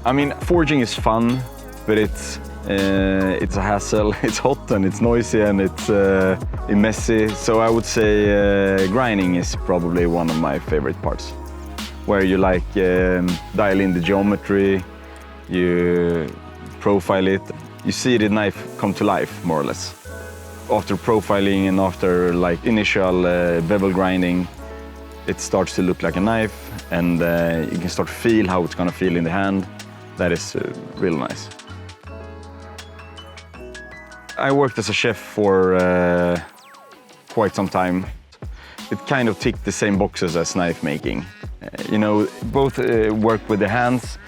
I mean, forging is fun, but it's a hassle. It's hot and it's noisy and it's messy. So I would say grinding is probably one of my favorite parts, where you like dial in the geometry, you profile it, you see the knife come to life, more or less. After profiling and after like initial bevel grinding, it starts to look like a knife, and you can start to feel how it's gonna feel in the hand. That is real nice. I worked as a chef for quite some time. It kind of ticked the same boxes as knife making. You know, both work with the hands.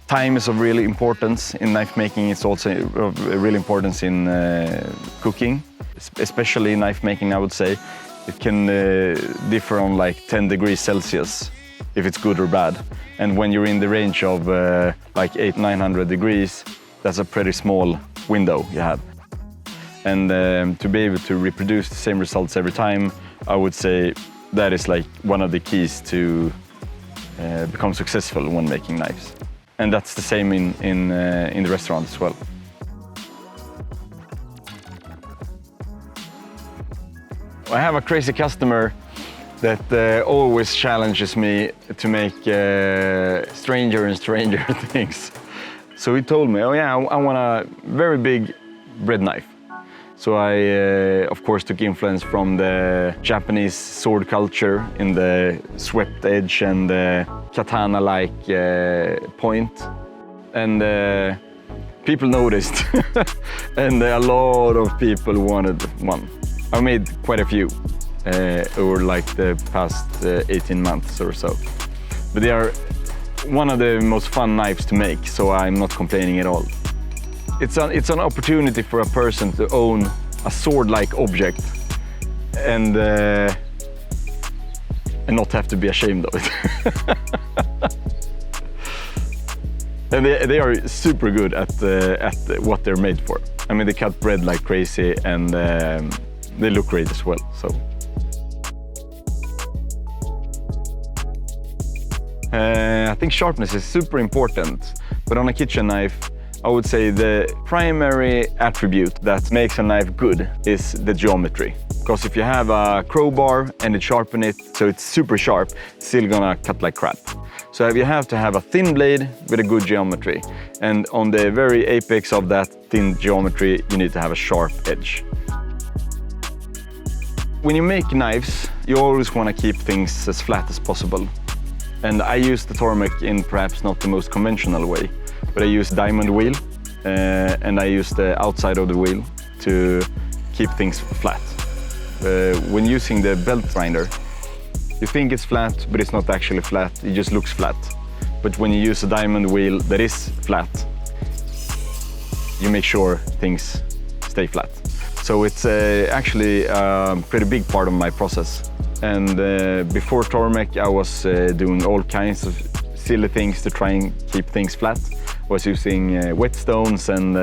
Time is of really importance in knife making. It's also of real importance in cooking, especially knife making, I would say. It can differ on like 10 degrees Celsius if it's good or bad. And when you're in the range of like 800-900 degrees, that's a pretty small window you have. And to be able to reproduce the same results every time, I would say that is like one of the keys to become successful when making knives. And that's the same in the restaurant as well. I have a crazy customer that always challenges me to make stranger and stranger things. So he told me, oh yeah, I want a very big bread knife. So I, of course, took influence from the Japanese sword culture in the swept edge and the katana-like point. And people noticed, and a lot of people wanted one. I made quite a few over like the past 18 months or so. But they are one of the most fun knives to make, so I'm not complaining at all. It's an opportunity for a person to own a sword-like object and not have to be ashamed of it. And they are super good at what they're made for. I mean, they cut bread like crazy, and they look great as well. So I think sharpness is super important, but on a kitchen knife, I would say the primary attribute that makes a knife good is the geometry. Because if you have a crowbar and you sharpen it so it's super sharp, it's still gonna cut like crap. So you have to have a thin blade with a good geometry. And on the very apex of that thin geometry, you need to have a sharp edge. When you make knives, you always want to keep things as flat as possible. And I use the Tormek in perhaps not the most conventional way. But I use diamond wheel and I use the outside of the wheel to keep things flat. When using the belt grinder, you think it's flat, but it's not actually flat, it just looks flat. But when you use a diamond wheel that is flat, you make sure things stay flat. So it's actually a pretty big part of my process. And before Tormek, I was doing all kinds of silly things to try and keep things flat. I was using whetstones, and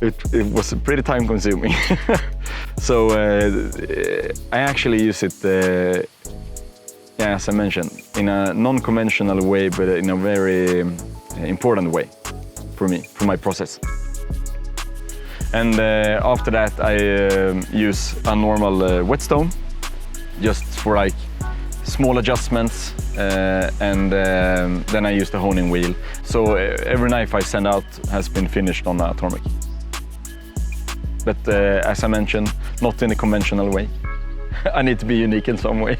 it was pretty time consuming. So I actually use it, yeah, as I mentioned, in a non-conventional way, but in a very important way for me, for my process. And after that, I use a normal whetstone, just for like small adjustments, and then I use the honing wheel. So every knife I send out has been finished on a Tormek. But as I mentioned, not in a conventional way. I need to be unique in some way.